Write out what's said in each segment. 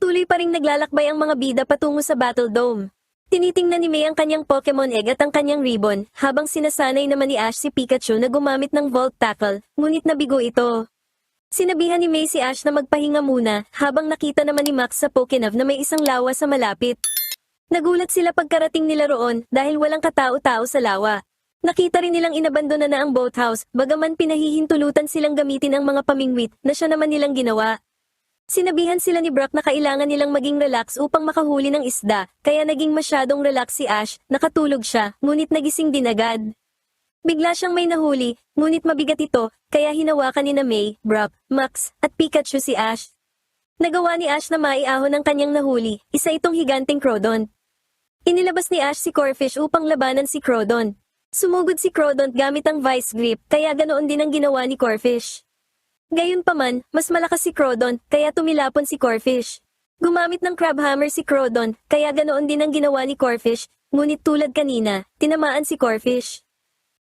Patuloy pa ring naglalakbay ang mga bida patungo sa Battle Dome. Tinitingnan ni May ang kanyang Pokemon Egg at ang kanyang ribbon, habang sinasanay naman ni Ash si Pikachu na gumamit ng Volt Tackle, ngunit nabigo ito. Sinabihan ni May si Ash na magpahinga muna, habang nakita naman ni Max sa Pokénav na may isang lawa sa malapit. Nagulat sila pagkarating nila roon dahil walang katao-tao sa lawa. Nakita rin nilang inabandona na ang boathouse, bagaman pinahihintulutan silang gamitin ang mga pamingwit na siya naman nilang ginawa. Sinabihan sila ni Brock na kailangan nilang maging relax upang makahuli ng isda, kaya naging masyadong relax si Ash, nakatulog siya, ngunit nagising din agad. Bigla siyang may nahuli, ngunit mabigat ito, kaya hinawakan ni na May, Brock, Max, at Pikachu si Ash. Nagawa ni Ash na maiahon ang kanyang nahuli, isa itong higanting Crawdon. Inilabas ni Ash si Corphish upang labanan si Crawdon. Sumugod si Crawdon gamit ang Vice Grip, kaya ganoon din ang ginawa ni Corphish. Gayunpaman, mas malakas si Crawdon, kaya tumilapon si Corphish. Gumamit ng Crab Hammer si Crawdon, kaya ganoon din ang ginawa ni Corphish, ngunit tulad kanina, tinamaan si Corphish.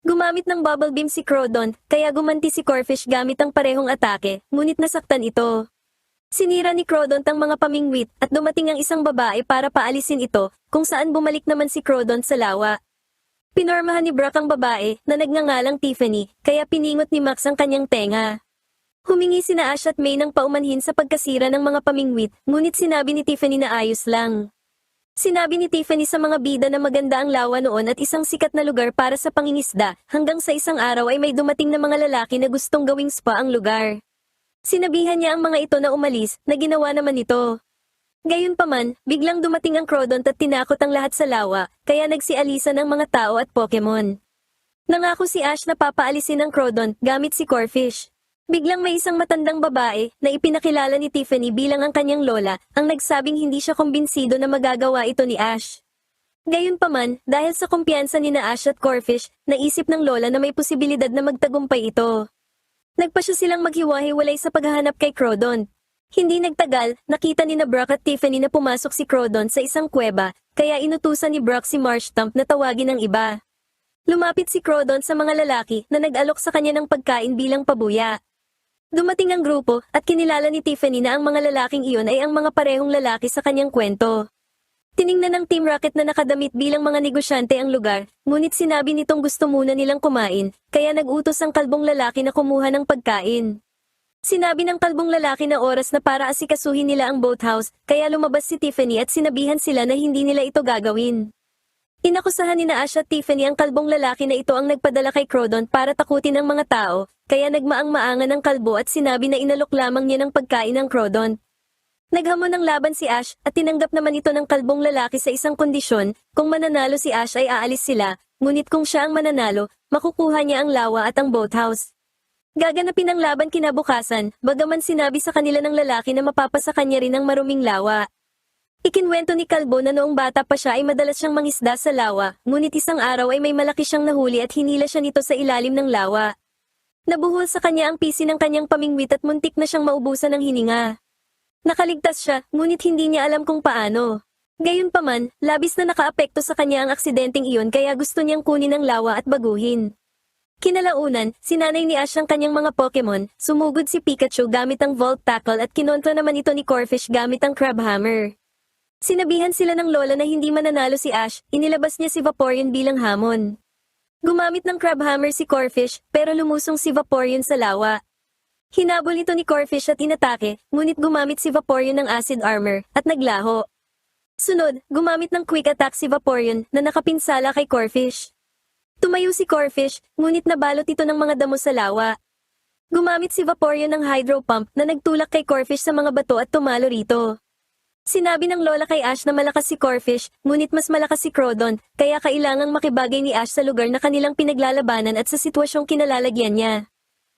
Gumamit ng Bubble Beam si Crawdon, kaya gumanti si Corphish gamit ang parehong atake, ngunit nasaktan ito. Sinira ni Crawdon ang mga pamingwit at dumating ang isang babae para paalisin ito, kung saan bumalik naman si Crawdon sa lawa. Pinormahan ni Brock ang babae na nagngangalang Tiffany, kaya piningot ni Max ang kanyang tenga. Humingi sina Ash at May ng paumanhin sa pagkasira ng mga pamingwit, ngunit sinabi ni Tiffany na ayos lang. Sinabi ni Tiffany sa mga bida na maganda ang lawa noon at isang sikat na lugar para sa pangingisda, hanggang sa isang araw ay may dumating na mga lalaki na gustong gawing spa ang lugar. Sinabihan niya ang mga ito na umalis, na ginawa naman ito. Gayunpaman, biglang dumating ang Crawdon at tinakot ang lahat sa lawa, kaya nagsialisan ng mga tao at Pokemon. Nangako si Ash na papaalisin ang Crawdon gamit si Corphish. Biglang may isang matandang babae na ipinakilala ni Tiffany bilang ang kanyang lola, ang nagsabing hindi siya kumbinsido na magagawa ito ni Ash. Gayunpaman, dahil sa kumpiyansa ni na Ash at Corphish, naisip ng lola na may posibilidad na magtagumpay ito. Nagpasya silang maghiwa-hiwalay sa paghahanap kay Crawdon. Hindi nagtagal, nakita ni na Brock at Tiffany na pumasok si Crawdon sa isang kuweba, kaya inutusan ni Brock si Marshtomp na tawagin ang iba. Lumapit si Crawdon sa mga lalaki na nag-alok sa kanya ng pagkain bilang pabuya. Dumating ang grupo at kinilala ni Tiffany na ang mga lalaking iyon ay ang mga parehong lalaki sa kanyang kwento. Tiningnan ng Team Rocket na nakadamit bilang mga negosyante ang lugar, ngunit sinabi nitong gusto muna nilang kumain, kaya nag-utos ang kalbong lalaki na kumuha ng pagkain. Sinabi ng kalbong lalaki na oras na para asikasuhin nila ang boathouse, kaya lumabas si Tiffany at sinabihan sila na hindi nila ito gagawin. Inakusahan ni na Ash at Tiffany ang kalbong lalaki na ito ang nagpadala kay Crawdon para takutin ang mga tao, kaya nagmaang-maangan ang kalbo at sinabi na inalok lamang niya ng pagkain ng Crawdon. Naghamon ng laban si Ash at tinanggap naman ito ng kalbong lalaki sa isang kondisyon, kung mananalo si Ash ay aalis sila, ngunit kung siya ang mananalo, makukuha niya ang lawa at ang boathouse. Gaganapin ang laban kinabukasan, bagaman sinabi sa kanila ng lalaki na mapapasa kanya rin ang maruming lawa. Ikinwento ni Kalbo na noong bata pa siya ay madalas siyang mangisda sa lawa, ngunit isang araw ay may malaki siyang nahuli at hinila siya nito sa ilalim ng lawa. Nabuhol sa kanya ang pisi ng kanyang pamingwit at muntik na siyang maubusan ng hininga. Nakaligtas siya, ngunit hindi niya alam kung paano. Gayunpaman, labis na nakaapekto sa kanya ang aksidenteng iyon kaya gusto niyang kunin ang lawa at baguhin. Kinalaunan, sinanay ni Ash ang kanyang mga Pokemon, sumugod si Pikachu gamit ang Volt Tackle at kinontra naman ito ni Corphish gamit ang Crab Hammer. Sinabihan sila ng lola na hindi mananalo si Ash, inilabas niya si Vaporeon bilang hamon. Gumamit ng Crab Hammer si Corphish, pero lumusong si Vaporeon sa lawa. Hinabol ito ni Corphish at inatake, ngunit gumamit si Vaporeon ng Acid Armor, at naglaho. Sunod, gumamit ng Quick Attack si Vaporeon na nakapinsala kay Corphish. Tumayo si Corphish, ngunit nabalot ito ng mga damo sa lawa. Gumamit si Vaporeon ng Hydro Pump na nagtulak kay Corphish sa mga bato at tumalo rito. Sinabi ng lola kay Ash na malakas si Corphish, ngunit mas malakas si Crawdon, kaya kailangang makibagay ni Ash sa lugar na kanilang pinaglalabanan at sa sitwasyong kinalalagyan niya.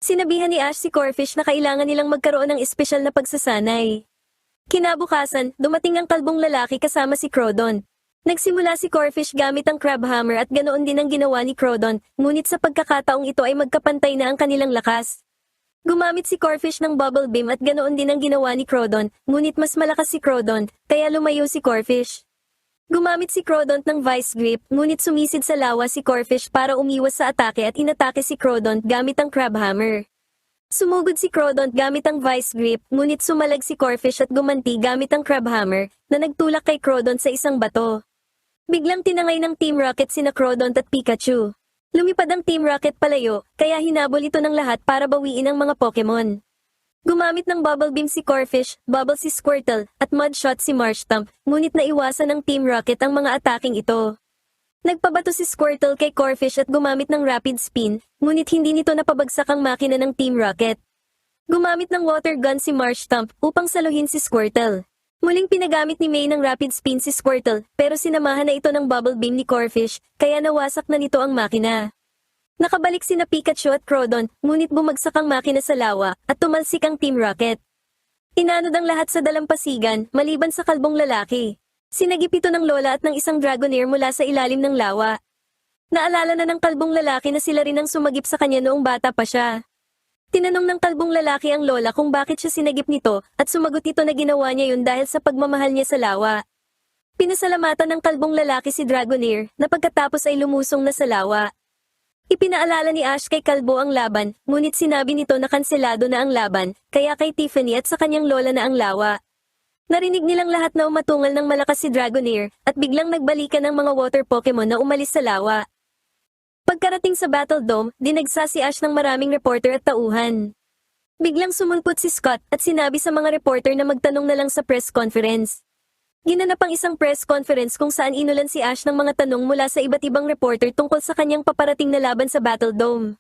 Sinabihan ni Ash si Corphish na kailangan nilang magkaroon ng espesyal na pagsasanay. Kinabukasan, dumating ang kalbong lalaki kasama si Crawdon. Nagsimula si Corphish gamit ang Crab Hammer at ganoon din ang ginawa ni Crawdon, ngunit sa pagkakataong ito ay magkapantay na ang kanilang lakas. Gumamit si Corphish ng Bubble Beam at ganoon din ang ginawa ni Crawdon, ngunit mas malakas si Crawdon, kaya lumayo si Corphish. Gumamit si Crawdon ng Vice Grip, ngunit sumisid sa lawa si Corphish para umiwas sa atake at inatake si Crawdon gamit ang Crab Hammer. Sumugod si Crodont gamit ang Vice Grip, ngunit sumalag si Corfish at gumanti gamit ang Crab Hammer, na nagtulak kay Crodont sa isang bato. Biglang tinangay ng Team Rocket sina Crodont at Pikachu. Lumipad ang Team Rocket palayo, kaya hinabol ito ng lahat para bawiin ang mga Pokemon. Gumamit ng Bubble Beam si Corfish, Bubble si Squirtle, at Mud Shot si Marshtomp, ngunit naiwasan ng Team Rocket ang mga ataking ito. Nagpabato si Squirtle kay Corfish at gumamit ng Rapid Spin, ngunit hindi nito napabagsak ang makina ng Team Rocket. Gumamit ng Water Gun si Marshtomp upang saluhin si Squirtle. Muling pinagamit ni May ng Rapid Spin si Squirtle, pero sinamahan na ito ng Bubble Beam ni Corfish, kaya nawasak na nito ang makina. Nakabalik sina Pikachu at Crodont, ngunit bumagsak ang makina sa lawa, at tumalsik ang Team Rocket. Inanod ang lahat sa dalampasigan, maliban sa kalbong lalaki. Sinagip ito ng lola at ng isang Dragonair mula sa ilalim ng lawa. Naalala na ng kalbong lalaki na sila rin ang sumagip sa kanya noong bata pa siya. Tinanong ng kalbong lalaki ang lola kung bakit siya sinagip nito, at sumagot ito na ginawa niya yun dahil sa pagmamahal niya sa lawa. Pinasalamatan ng kalbong lalaki si Dragonair, na pagkatapos ay lumusong na sa lawa. Ipinaalala ni Ash kay Kalbo ang laban, ngunit sinabi nito na kanselado na ang laban, kaya kay Tiffany at sa kanyang lola na ang lawa. Narinig nilang lahat na umatungal ng malakas si Dragonair, at biglang nagbalikan ng mga water Pokemon na umalis sa lawa. Pagkarating sa Battle Dome, dinagsa si Ash ng maraming reporter at tauhan. Biglang sumulpot si Scott at sinabi sa mga reporter na magtanong na lang sa press conference. Ginanap ang isang press conference kung saan inulan si Ash ng mga tanong mula sa iba't ibang reporter tungkol sa kanyang paparating na laban sa Battle Dome.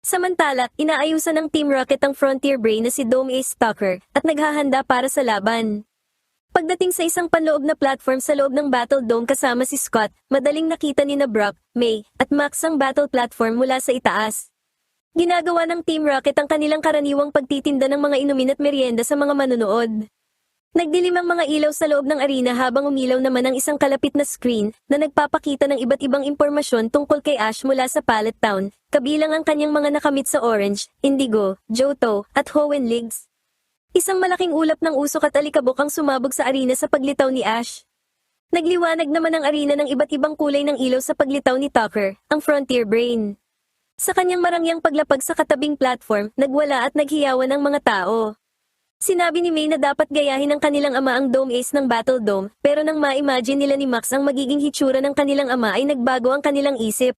Samantala, inaayusan ng Team Rocket ang Frontier Brain na si Dome Ace Stalker at naghahanda para sa laban. Pagdating sa isang panloob na platform sa loob ng Battle Dome kasama si Scott, madaling nakita ni na Brock, May, at Max ang battle platform mula sa itaas. Ginagawa ng Team Rocket ang kanilang karaniwang pagtitinda ng mga inumin at merienda sa mga manonood. Nagdilim ang mga ilaw sa loob ng arena habang umilaw naman ang isang kalapit na screen na nagpapakita ng iba't ibang impormasyon tungkol kay Ash mula sa Pallet Town, kabilang ang kanyang mga nakamit sa Orange, Indigo, Johto, at Hoenn Leagues. Isang malaking ulap ng usok at alikabok ang sumabog sa arena sa paglitaw ni Ash. Nagliwanag naman ang arena ng iba't ibang kulay ng ilaw sa paglitaw ni Tucker, ang Frontier Brain. Sa kanyang marangyang paglapag sa katabing platform, nagwala at naghiyawan ang mga tao. Sinabi ni May na dapat gayahin ng kanilang ama ang Dome Ace ng Battle Dome, pero nang ma-imagine nila ni Max ang magiging hitsura ng kanilang ama ay nagbago ang kanilang isip.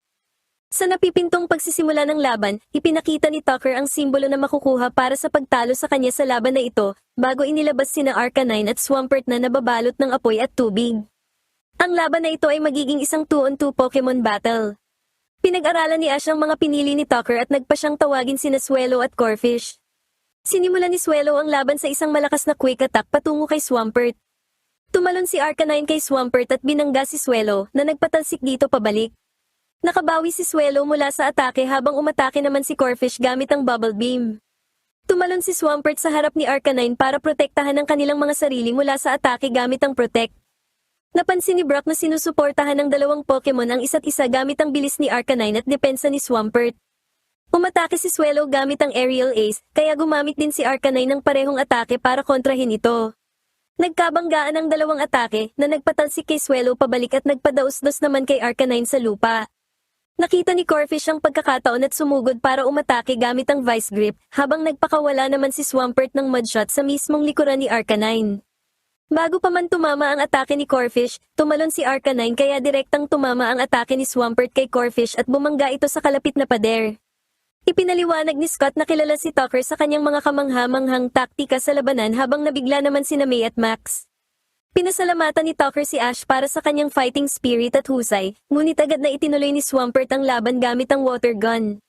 Sa napipintong pagsisimula ng laban, ipinakita ni Tucker ang simbolo na makukuha para sa pagtalo sa kanya sa laban na ito, bago inilabas sina Arcanine at Swampert na nababalot ng apoy at tubig. Ang laban na ito ay magiging isang 2-on-2 Pokemon battle. Pinag-aralan ni Ash ang mga pinili ni Tucker at nagpa siyang tawagin sina Swellow at Corfish. Sinimulan ni Swellow ang laban sa isang malakas na quick attack patungo kay Swampert. Tumalon si Arcanine kay Swampert at binangga si Swellow na nagpatalsik dito pabalik. Nakabawi si Swellow mula sa atake habang umatake naman si Corfish gamit ang Bubble Beam. Tumalon si Swampert sa harap ni Arcanine para protektahan ang kanilang mga sarili mula sa atake gamit ang Protect. Napansin ni Brock na sinusuportahan ng dalawang Pokemon ang isa't isa gamit ang bilis ni Arcanine at depensa ni Swampert. Umatake si Swellow gamit ang Aerial Ace, kaya gumamit din si Arcanine ng parehong atake para kontrahin ito. Nagkabanggaan ang dalawang atake na nagpatalsik kay Swellow pabalik at nagpadaos-dos naman kay Arcanine sa lupa. Nakita ni Corfish ang pagkakataon at sumugod para umatake gamit ang Vice Grip, habang nagpakawala naman si Swampert ng Mudshot sa mismong likuran ni Arcanine. Bago pa man tumama ang atake ni Corfish, tumalon si Arcanine kaya direktang tumama ang atake ni Swampert kay Corfish at bumangga ito sa kalapit na pader. Ipinaliwanag ni Scott na kilala si Tucker sa kanyang mga kamangha-manghang taktika sa labanan habang nabigla naman sina May at Max. Pinasalamatan ni Tucker si Ash para sa kanyang fighting spirit at husay, ngunit agad na itinuloy ni Swampert ang laban gamit ang water gun.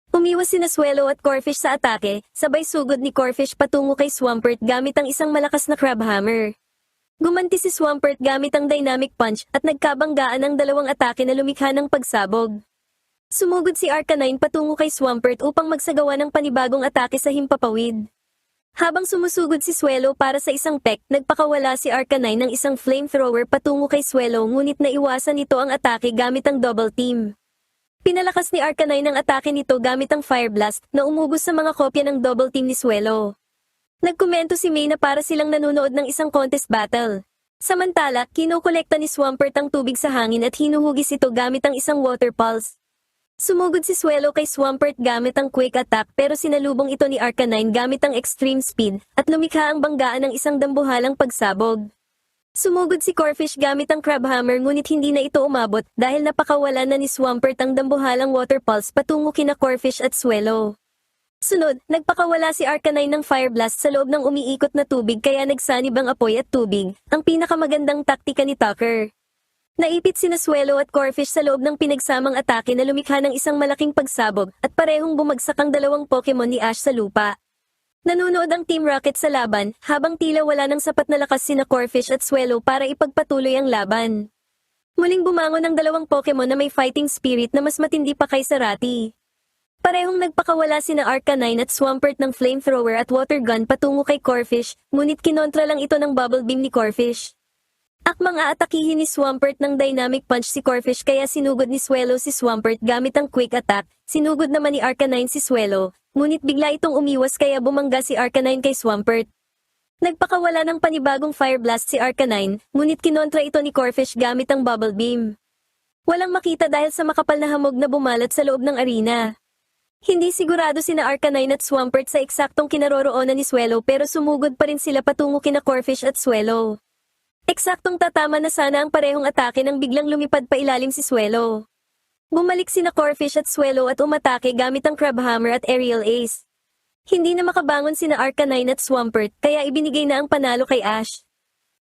Umiwas sina Swellow at Corfish sa atake, sabay sugod ni Corfish patungo kay Swampert gamit ang isang malakas na Crab Hammer. Gumanti si Swampert gamit ang Dynamic Punch at nagkabanggaan ang dalawang atake na lumikha ng pagsabog. Sumugod si Arcanine patungo kay Swampert upang magsagawa ng panibagong atake sa himpapawid. Habang sumusugod si Swellow para sa isang peck, nagpakawala si Arcanine ng isang flamethrower patungo kay Swellow ngunit naiwasan nito ang atake gamit ang double team. Pinalakas ni Arcanine ang atake nito gamit ang Fire Blast na umubos sa mga kopya ng double team ni Swellow. Nagkomento si May na para silang nanonood ng isang contest battle. Samantala, kinukolekta ni Swampert ang tubig sa hangin at hinuhugis ito gamit ang isang water pulse. Sumugod si Swellow kay Swampert gamit ang Quick Attack pero sinalubong ito ni Arcanine gamit ang Extreme Speed at lumikha ang banggaan ng isang dambuhalang pagsabog. Sumugod si Corphish gamit ang Crabhammer ngunit hindi na ito umabot dahil napakawalan na ni Swampert ang dambuhalang Water Pulse patungo kina Corphish at Swellow. Sunod, nagpakawala si Arcanine ng Fire Blast sa loob ng umiikot na tubig kaya nagsanib ang apoy at tubig, ang pinakamagandang taktika ni Tucker. Naipit sina Swellow at Corphish sa loob ng pinagsamang atake na lumikha ng isang malaking pagsabog at parehong bumagsak ang dalawang Pokemon ni Ash sa lupa. Nanonood ang Team Rocket sa laban, habang tila wala ng sapat na lakas sina Corphish at Swellow para ipagpatuloy ang laban. Muling bumangon ang dalawang Pokemon na may fighting spirit na mas matindi pa kay Sarati. Parehong nagpakawala sina Arcanine at Swampert ng Flamethrower at Water Gun patungo kay Corphish, ngunit kinontra lang ito ng Bubble Beam ni Corphish. Akmang aatakihin ni Swampert ng Dynamic Punch si Corphish kaya sinugod ni Swellow si Swampert gamit ang Quick Attack, sinugod naman ni Arcanine si Swellow. Ngunit bigla itong umiwas kaya bumangga si Arcanine kay Swampert. Nagpakawala ng panibagong Fire Blast si Arcanine, ngunit kinontra ito ni Corphish gamit ang Bubble Beam. Walang makita dahil sa makapal na hamog na bumalat sa loob ng arena. Hindi sigurado sina Arcanine at Swampert sa eksaktong kinaroroonan ni Swellow pero sumugod pa rin sila patungo kina Corphish at Swellow. Eksaktong tatama na sana ang parehong atake nang biglang lumipad pa ilalim si Swellow. Bumalik sina Corphish at Swellow at umatake gamit ang Crabhammer at Aerial Ace. Hindi na makabangon sina Arcanine at Swampert kaya ibinigay na ang panalo kay Ash.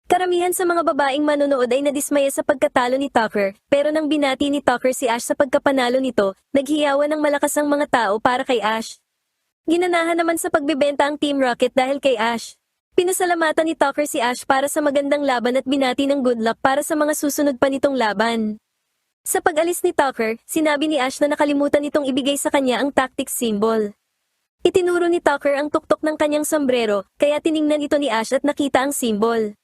Karamihan sa mga babaeng manonood ay nadismaya sa pagkatalo ni Tucker, pero nang binati ni Tucker si Ash sa pagkapanalo nito, naghiyawan ng malakas ang mga tao para kay Ash. Ginanahan naman sa pagbebenta ang Team Rocket dahil kay Ash. Pinasalamatan ni Tucker si Ash para sa magandang laban at binati ng good luck para sa mga susunod pa nitong laban. Sa pag-alis ni Tucker, sinabi ni Ash na nakalimutan nitong ibigay sa kanya ang tactics symbol. Itinuro ni Tucker ang tuktok ng kanyang sombrero, kaya tiningnan ito ni Ash at nakita ang symbol.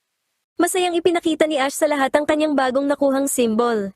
Masayang ipinakita ni Ash sa lahat ang kanyang bagong nakuhang symbol.